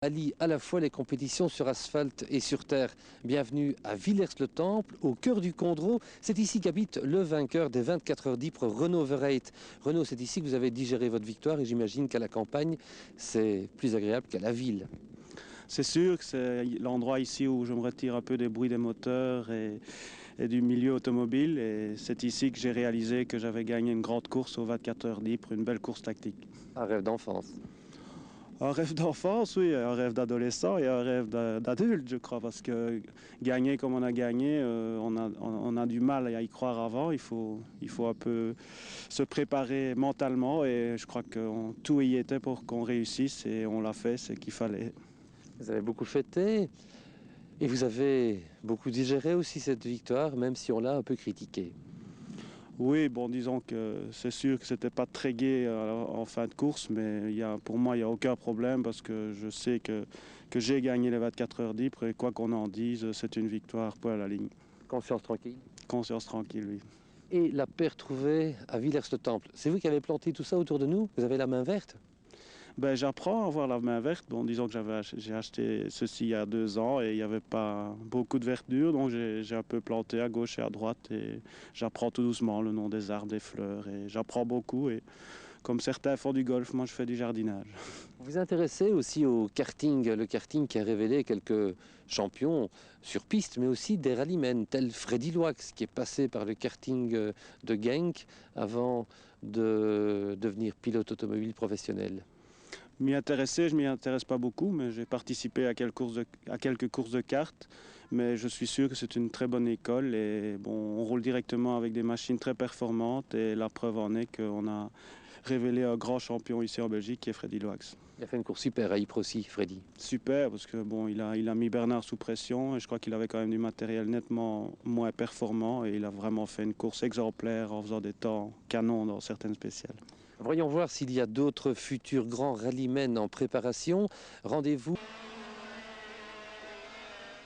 Allie à la fois les compétitions sur asphalte et sur terre. Bienvenue à Villers-le-Temple, au cœur du Condro. C'est ici qu'habite le vainqueur des 24 heures d'Ypres, Renaud Verheyt. Renaud, c'est ici que vous avez digéré votre victoire et j'imagine qu'à la campagne, c'est plus agréable qu'à la ville. C'est sûr que c'est l'endroit ici où je me retire un peu des bruits des moteurs et du milieu automobile. Et c'est ici que j'ai réalisé que j'avais gagné une grande course aux 24 heures d'Ypres, une belle course tactique. Un rêve d'enfance. Un rêve d'enfance, oui, un rêve d'adolescent et un rêve d'adulte, je crois, parce que gagner comme on a gagné, on a du mal à y croire avant. Il faut un peu se préparer mentalement et je crois que tout y était pour qu'on réussisse et on l'a fait, c'est qu'il fallait. Vous avez beaucoup fêté et vous avez beaucoup digéré aussi cette victoire, même si on l'a un peu critiquée. Oui, bon, disons que c'est sûr que c'était pas très gai en fin de course, mais pour moi, il n'y a aucun problème parce que je sais que j'ai gagné les 24 heures d'Ypres et quoi qu'on en dise, c'est une victoire pour la ligne. Conscience tranquille. Conscience tranquille, oui. Et la paire trouvée à Villers-le-Temple. C'est vous qui avez planté tout ça autour de nous? Vous avez la main verte? Ben, j'apprends à avoir la main verte. Bon, disons que j'ai acheté ceci il y a 2 ans et il n'y avait pas beaucoup de verdure, donc j'ai un peu planté à gauche et à droite et j'apprends tout doucement le nom des arbres, des fleurs et j'apprends beaucoup et comme certains font du golf, moi je fais du jardinage. Vous vous intéressez aussi au karting, le karting qui a révélé quelques champions sur piste, mais aussi des rallymen, tels Freddy Loix, qui est passé par le karting de Genk avant de devenir pilote automobile professionnel. M'y intéresser, je m'y intéresse pas beaucoup, mais j'ai participé à quelques courses de cartes. Mais je suis sûr que c'est une très bonne école et bon, on roule directement avec des machines très performantes et la preuve en est qu'on a révélé un grand champion ici en Belgique qui est Freddy Loix. Il a fait une course super à Ypres aussi, Freddy. Super, parce que bon, il a mis Bernard sous pression et je crois qu'il avait quand même du matériel nettement moins performant et il a vraiment fait une course exemplaire en faisant des temps canons dans certaines spéciales. Voyons voir s'il y a d'autres futurs grands rallymen en préparation. Rendez-vous.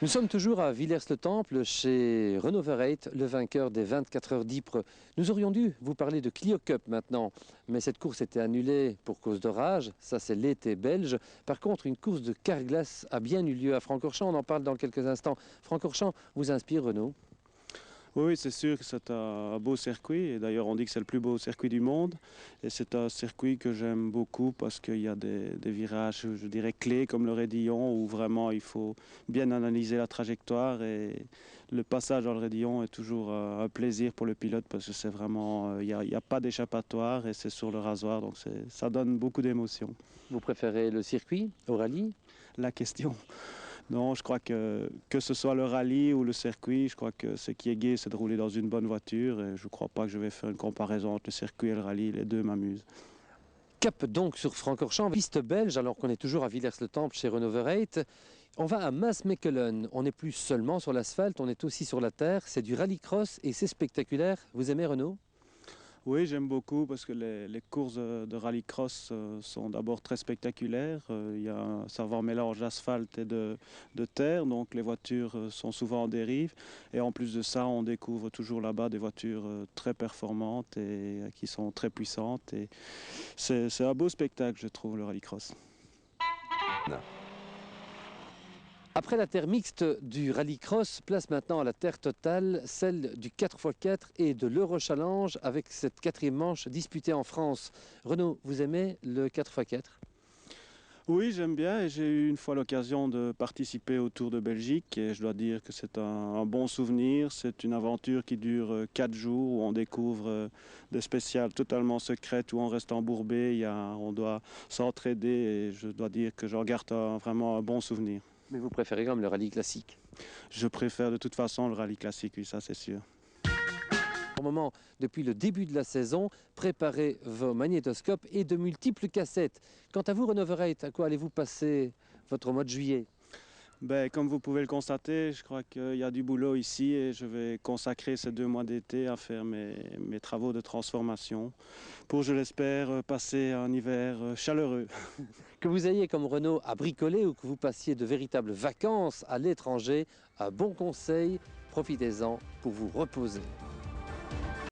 Nous sommes toujours à Villers-le-Temple chez Renaud Verheyt, le vainqueur des 24 heures d'Ypres. Nous aurions dû vous parler de Clio Cup maintenant, mais cette course était annulée pour cause d'orage. Ça, c'est l'été belge. Par contre, une course de car-glace a bien eu lieu à Francorchamps. On en parle dans quelques instants. Francorchamps vous inspire, Renaud? Oui, c'est sûr que c'est un beau circuit. Et d'ailleurs, on dit que c'est le plus beau circuit du monde. Et c'est un circuit que j'aime beaucoup parce qu'il y a des virages, je dirais, clés comme le Raidillon où vraiment il faut bien analyser la trajectoire. Et le passage dans le Raidillon est toujours un plaisir pour le pilote parce que c'est vraiment, il n'y a pas d'échappatoire et c'est sur le rasoir. Donc ça donne beaucoup d'émotions. Vous préférez le circuit au rallye? La question. Non, je crois que ce soit le rallye ou le circuit, je crois que ce qui est gai, c'est de rouler dans une bonne voiture. Et je ne crois pas que je vais faire une comparaison entre le circuit et le rallye. Les deux m'amusent. Cap donc sur Francorchamps, piste belge, alors qu'on est toujours à Villers-le-Temple chez Renaud Verheyt. On va à Maasmechelen. On n'est plus seulement sur l'asphalte, on est aussi sur la terre. C'est du rallycross et c'est spectaculaire. Vous aimez, Renaud? Oui, j'aime beaucoup parce que les courses de rallycross sont d'abord très spectaculaires. Il y a un savant mélange d'asphalte et de terre, donc les voitures sont souvent en dérive. Et en plus de ça, on découvre toujours là-bas des voitures très performantes et qui sont très puissantes. Et c'est un beau spectacle, je trouve, le rallycross. Non. Après la terre mixte du rallycross, place maintenant à la terre totale, celle du 4x4 et de l'Euro-Challenge avec cette quatrième manche disputée en France. Renaud, vous aimez le 4x4? Oui, j'aime bien et j'ai eu une fois l'occasion de participer au Tour de Belgique et je dois dire que c'est un bon souvenir. C'est une aventure qui dure 4 jours où on découvre des spéciales totalement secrètes où on reste embourbé, on doit s'entraider et je dois dire que j'en garde vraiment un bon souvenir. Mais vous préférez quand même le rallye classique? Je préfère de toute façon le rallye classique, oui, ça c'est sûr. Au moment, depuis le début de la saison, préparez vos magnétoscopes et de multiples cassettes. Quant à vous, Renaud Verheyt, à quoi allez-vous passer votre mois de juillet? Ben, comme vous pouvez le constater, je crois qu'il y a du boulot ici et je vais consacrer ces 2 mois d'été à faire mes travaux de transformation pour, je l'espère, passer un hiver chaleureux. Que vous ayez comme Renaud à bricoler ou que vous passiez de véritables vacances à l'étranger, un bon conseil, profitez-en pour vous reposer.